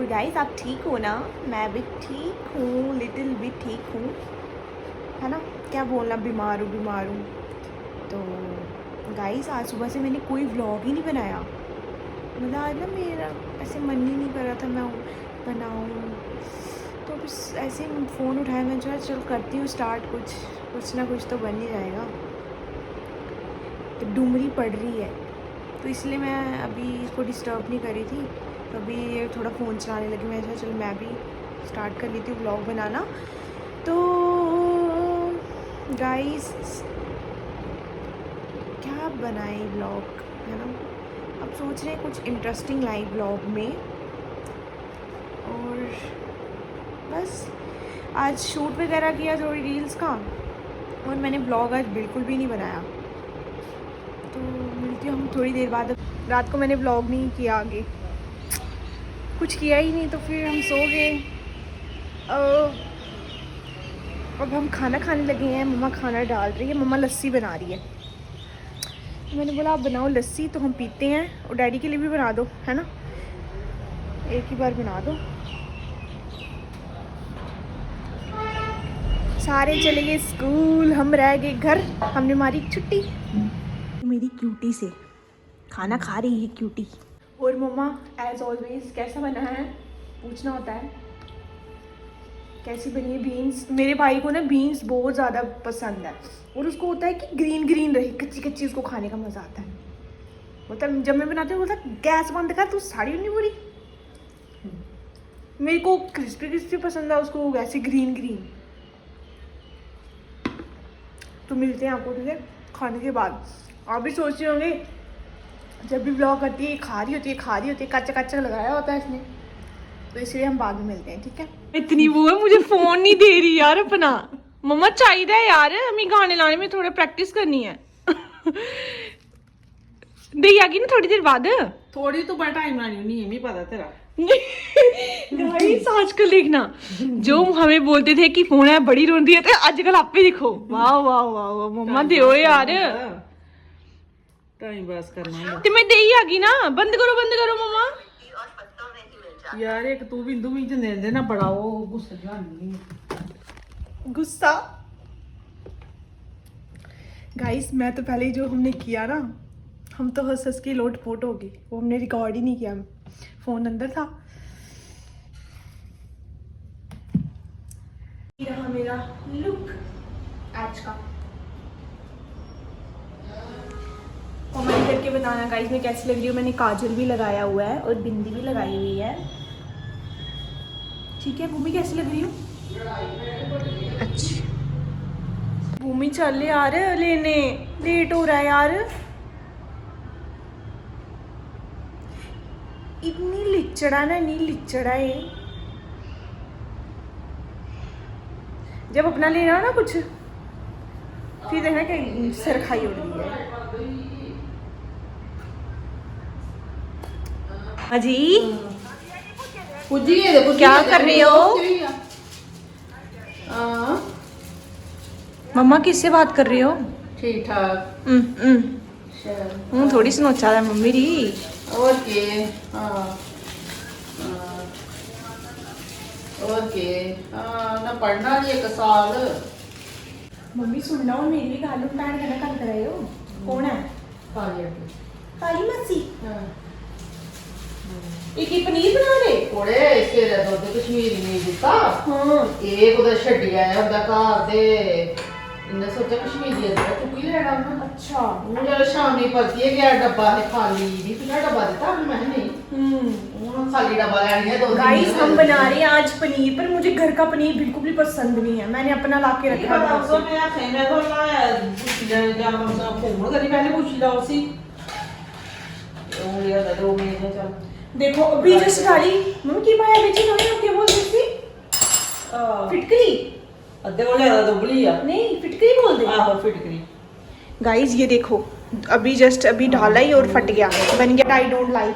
Guys आप ठीक हो ना? मैं भी ठीक हूँ, लिटिल भी ठीक हूँ, है ना। क्या बोलना, बीमार हूँ। तो गाइस आज सुबह से मैंने कोई व्लॉग ही नहीं बनाया। मतलब आज ना मेरा ऐसे मन ही नहीं कर रहा था मैं बनाऊँ। तो बस ऐसे ही फ़ोन उठाया, मैं चल करती हूँ स्टार्ट, कुछ ना कुछ तो बन ही जाएगा। तो डूमरी पड़ रही है तो इसलिए मैं अभी इसको डिस्टर्ब नहीं करी थी। तो अभी ये थोड़ा फ़ोन चलाने लगी, मैं सोचा चल मैं भी स्टार्ट कर लेती हूँ व्लॉग बनाना। तो गाइस क्या बनाए व्लॉग, है ना। अब सोच रहे हैं कुछ इंटरेस्टिंग लाइव व्लॉग में। और बस आज शूट वगैरह किया थोड़ी रील्स का, और मैंने व्लॉग आज बिल्कुल भी नहीं बनाया। तो मिलती हूँ हम थोड़ी देर बाद। रात को मैंने व्लॉग नहीं किया, आगे कुछ किया ही नहीं, तो फिर हम सो गए। अब हम खाना खाने लगे हैं। मम्मा खाना डाल रही है, मम्मा लस्सी बना रही है। तो मैंने बोला आप बनाओ लस्सी तो हम पीते हैं, और डैडी के लिए भी बना दो, है ना, एक ही बार बना दो। सारे चले गए स्कूल, हम रह गए घर, हमने मारी छुट्टी। मेरी क्यूटी से खाना खा रही है क्यूटी। और मम्मा एज ऑलवेज कैसा बना है पूछना होता है, कैसी बनी है बीन्स। मेरे भाई को ना बीन्स बहुत ज़्यादा पसंद है, और उसको होता है कि ग्रीन ग्रीन रहे, कच्ची कच्ची उसको खाने का मज़ा आता है। मतलब जब मैं बनाती हूँ बोलता गैस बंद कर, तू साड़ी नहीं पूरी। मेरे को क्रिस्पी क्रिस्पी पसंद है, उसको वैसे ग्रीन ग्रीन। तो मिलते हैं आपको, ठीक है, खाने के बाद। आप भी सोच रहे होंगे जब भी ब्लॉग करती है खा रही होती है, कच्चा कच्चा लगाया होता है इसने, तो इसलिए हम बाद में मिलते हैं, ठीक है। इतनी वो है, मुझे फोन नहीं दे रही यार अपना। मम्मा चाहिए यार, हमें गाने लाने में थोड़ा प्रैक्टिस करनी है। दे आगी ना थोड़ी देर बाद। थोड़ी तो बड़ा टाइम लानी नहीं है, पता तेरा। गाइस आजकल देखना, जो हमें बोलते थे कि फोन है बड़ी रोंदी है, तो आजकल आप भी देखो। वाह वाह वाह वाह, मम्मा दो यार, टाइम पास करना है। तो मैं दे ही आगी ना। बंद करो मम्मा। यार एक तू बिंदु भी दे देना, बड़ा वो गुस्सा जानी गुस्सा। गाइस मैं तो पहले जो हमने किया ना, हम तो हंस हंस के लोटपोट हो गए। वो हमने रिकॉर्ड ही नहीं किया, फोन अंदर था। ये रहा मेरा लुक आज का। कमेंट करके बताना गाइस मैं कैसी लग रही हूँ। मैंने काजल भी लगाया हुआ है और बिंदी भी लगाई हुई है, ठीक है। भूमि कैसी लग रही हूँ? अच्छा भूमि चल यार लेने, लेट हो रहा है यार। इतनी लिचड़ा ना, नहीं लिचड़ा है। जब अपना लेना हो ना कुछ, फिर देखना कि सिर खाई हो रही है। अजी क्या कर रही हो? मम्मा किससे बात कर रही हो? ठीक ठाक। हूँ थोड़ी सनोचा है मम्मी री। और के हाँ और के ना पढ़ना नहीं एक साल। मम्मी सुनना, और मेरी भी गालू पैर करना कर रहे हो। कौन है? काली मस्सी। एक पनीर बना ले कोड़े इसके दुध कश्मीरी नहीं दिता। हाँ एक उधर छड्डी आया उधर घर दे, इन्हें सोचा कश्मीरी अदरक चुकी लेना। अच्छा वो जरा शामी पलती है गया डब्बा है खाली नहीं, तुझे डब्बा देता मैं नहीं। खाली डब्बा लेनी है दो। गाइस हम बना रहे हैं आज पनीर, पर मुझे घर का पनीर बिल्कुल भी पसंद नहीं है। मैंने अपना ला के रखा है। मैं तो लाया फोन करी पहले पूछ ला उसी। दो मिनट चल देखो अभी जस्ट डाली मम्मी की पाया बेची थोड़ी ना, क्या बोल रही थी? फिटकरी अद्धे को ले दुबली आ नहीं, फिटकरी बोल दे। आहो फिटकरी। गाइस ये देखो अभी जस्ट अभी डाला ही और फट गया, बन गया। आई डोंट लाइक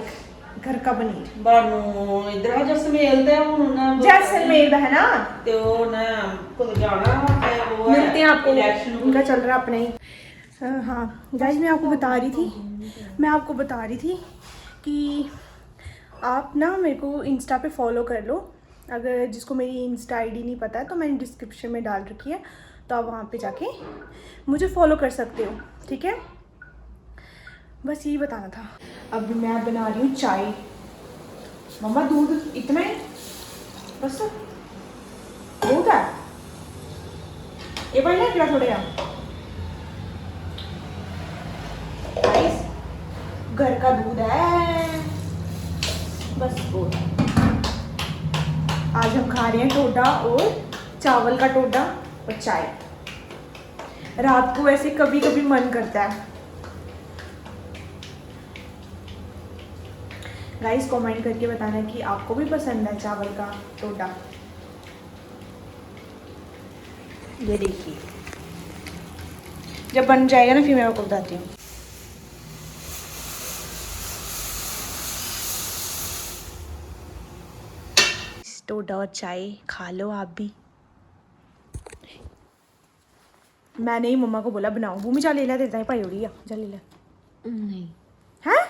घर का पनीर। बानू इधर जैसमेल ते हुन ना जैसलमेर है ना, ते ओ ना को जाना है वो मिलते हैं आपको, इलेक्शन उनका चल रहा अपने ही। हाँ गाइस मैं आपको बता रही थी कि आप ना मेरे को इंस्टा पे फॉलो कर लो, अगर जिसको मेरी इंस्टा आईडी नहीं पता है तो मैंने डिस्क्रिप्शन में डाल रखी है, तो आप वहाँ पे जाके मुझे फॉलो कर सकते हो, ठीक है। बस यही बताना था। अब मैं बना रही हूँ चाय। मम्मा दूध इतना है बस, बहुत है ये बढ़िया क्या थोड़े यहाँ। गाइस घर का दूध है बस बहुत है। आज हम खा रहे हैं टोडा और चावल का टोडा और चाय। रात को ऐसे कभी कभी मन करता है। गाइस कमेंट करके बताना कि आपको भी पसंद है चावल का टोडा। ये देखिए जब बन जाएगा ना फिर मैं आपको बताती हूँ। टोडा और चाय खा लो आप भी। मैंने ही मम्मा को बोला बनाओ। भूमि जा ले ला, देता है भाई उड़ी जा ले ला। नहीं, हैं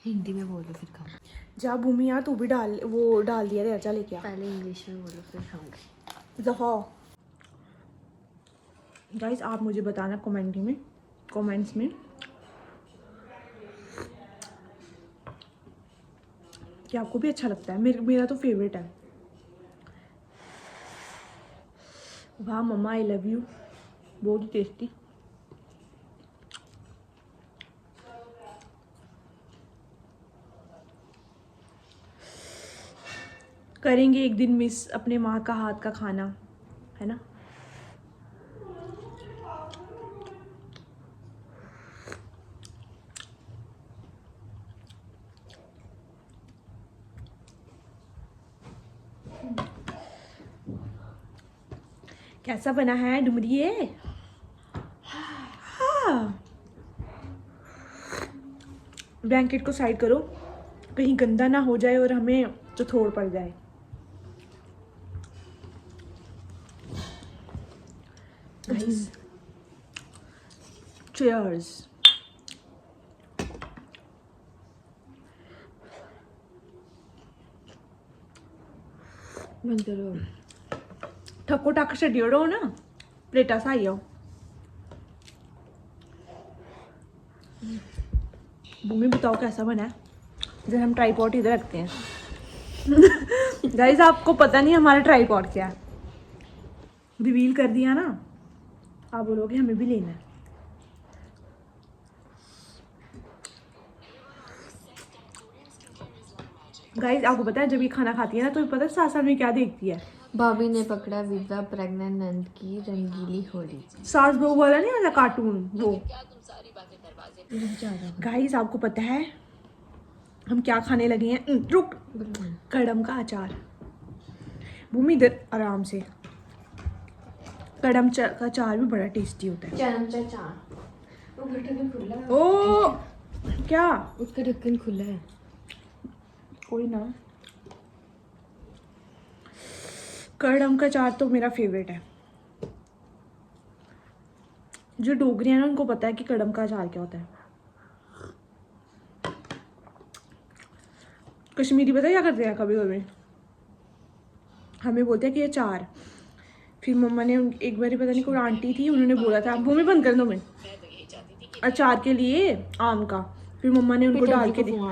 हिंदी में बोलो फिर खाऊंगी। जा भूमि यार, तू भी डाल, वो डाल दिया तेरा, जा लेके आ। पहले इंग्लिश में बोलो फिर खाऊंगी। दफा। गाइस आप मुझे बताना कमेंट्स में कि आपको भी अच्छा लगता है। मेरा तो फेवरेट है। वाह मम्मा आई लव यू, बहुत ही टेस्टी। करेंगे एक दिन मिस अपने माँ का हाथ का खाना, है ना। कैसा बना है डुमरिए? हाँ। ब्लैंकेट को साइड करो, कहीं गंदा ना हो जाए और हमें तो थोड़ पड़ जाए। Guys cheers. बंद करो। ठक्को टक छड्डियो ना, प्लेटा सा आई आओ। भूमि बताओ कैसा बना है। इधर हम ट्राईपॉड इधर रखते हैं। गाइस आपको पता नहीं हमारा ट्राईपॉड क्या है, रिवील कर दिया ना, आप बोलोगे हमें भी लेना है। गाइस आपको पता है जब ये खाना खाती है ना तो पता है साथ साथ में क्या देखती है। भाभी ने पकड़ा विद्या प्रेग्नेंट नंद की रंगीली होली। सास बहू वाला नहीं वाला कार्टून वो। गाइस आपको पता है हम क्या खाने लगे हैं? रुक, कड़म का अचार। भूमि इधर आराम से। कड़म का अचार भी बड़ा टेस्टी होता है। वो ढक्कन खुला है। ओ क्या? उसका ढक्कन खुला है। कोई ना। कड़म का अचार तो मेरा फेवरेट है। जो डोगरी है ना उनको पता है कि कड़म का अचार क्या होता है। कश्मीरी पता है क्या करते हैं कभी कभी? हमें बोलते हैं कि अचार। फिर मम्मा ने एक बार पता नहीं कोई आंटी थी, उन्होंने बोला था भूमि बंद कर दो मैं अचार के लिए आम का। फिर मम्मा ने उनको डाल के दिया।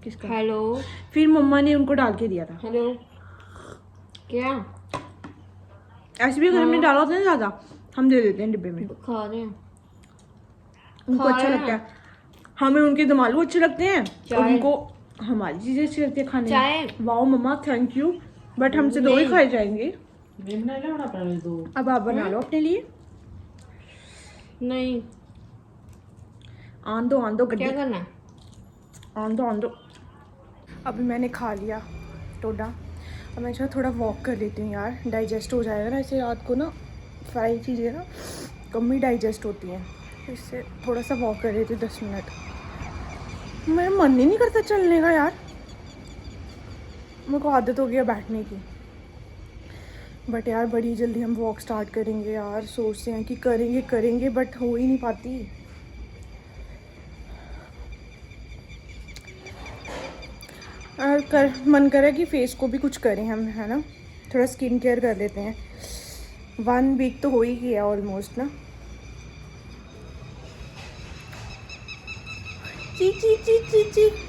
किसका? हेलो। फिर मम्मा ने उनको डाल के दिया था। हेलो क्या ऐसे भी अगर हमने डाला होता है ना ज़्यादा, हम दे देते हैं डिब्बे में। खा रहे हैं? उनको खा अच्छा रहे लगता हैं। है। हमें उनके दमालू अच्छे लगते हैं और चाय। उनको हमारी चीज़ें अच्छी लगती है खाने चाय। में। वाओ मम्मा थैंक यू, बट हमसे दो ही नहीं। खाए जाएंगे। दो अब आप बना लो अपने लिए। नहीं, आन दो गड्डी, क्या करना है? आन दो। अभी मैंने खा लिया टोडा। अब मैं थोड़ा वॉक कर लेती हूँ यार, डाइजेस्ट हो जाएगा ना। ऐसे रात को ना फ्राई चीज़ें ना कम ही डाइजेस्ट होती हैं, तो इससे थोड़ा सा वॉक कर लेती हूँ 10 मिनट। मेरा मन ही नहीं करता चलने का यार, मेरे को आदत हो गया बैठने की। बट यार बड़ी जल्दी हम वॉक स्टार्ट करेंगे यार, सोचते हैं कि करेंगे बट हो ही नहीं पाती। और कर मन करे कि फेस को भी कुछ करें हम, है ना, थोड़ा स्किन केयर कर लेते हैं। 1 वीक तो हो ही गया ऑलमोस्ट ना। ची ची ची ची ची।